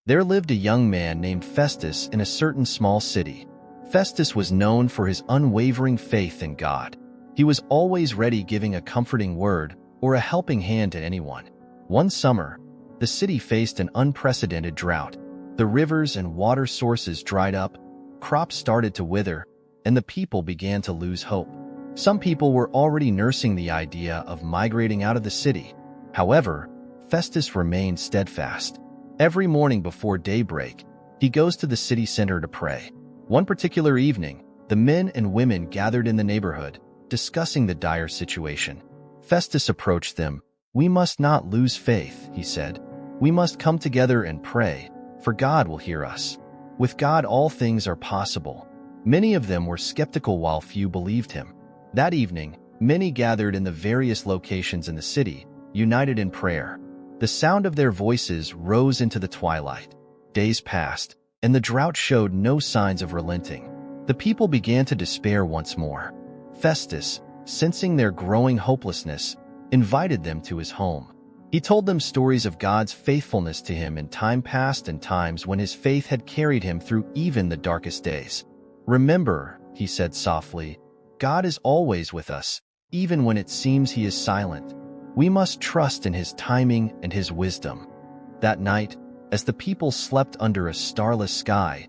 There lived a young man named Festus in a certain small city. Festus was known for his unwavering faith in God. He was always ready, giving a comforting word or a helping hand to anyone. One summer, the city faced an unprecedented drought. The rivers and water sources dried up, crops started to wither, and the people began to lose hope. Some people were already nursing the idea of migrating out of the city. However, Festus remained steadfast. Every morning before daybreak, he goes to the city center to pray. One particular evening, the men and women gathered in the neighborhood, discussing the dire situation. Festus approached them. "We must not lose faith," he said. "We must come together and pray, for God will hear us. With God all things are possible." Many of them were skeptical while few believed him. That evening, many gathered in the various locations in the city, united in prayer. The sound of their voices rose into the twilight. Days passed, and the drought showed no signs of relenting. The people began to despair once more. Festus, sensing their growing hopelessness, invited them to his home. He told them stories of God's faithfulness to him in time past and times when his faith had carried him through even the darkest days. "Remember," he said softly, "God is always with us, even when it seems he is silent. We must trust in his timing and his wisdom." That night, as the people slept under a starless sky,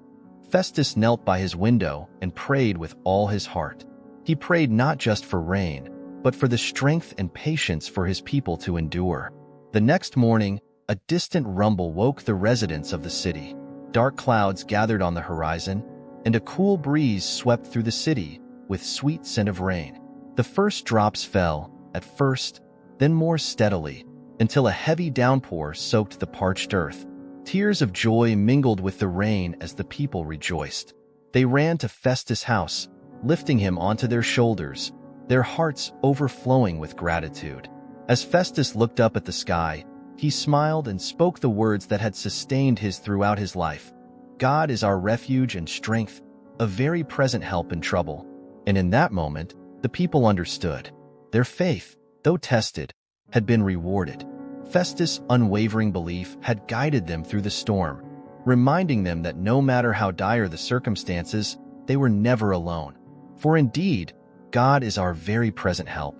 Festus knelt by his window and prayed with all his heart. He prayed not just for rain, but for the strength and patience for his people to endure. The next morning, a distant rumble woke the residents of the city. Dark clouds gathered on the horizon, and a cool breeze swept through the city with sweet scent of rain. The first drops fell, at first, then more steadily, until a heavy downpour soaked the parched earth. Tears of joy mingled with the rain as the people rejoiced. They ran to Festus' house, lifting him onto their shoulders, their hearts overflowing with gratitude. As Festus looked up at the sky, he smiled and spoke the words that had sustained his throughout his life. "God is our refuge and strength, a very present help in trouble." And in that moment, the people understood. Their faith, though tested, had been rewarded. Festus' unwavering belief had guided them through the storm, reminding them that no matter how dire the circumstances, they were never alone. For indeed, God is our very present help.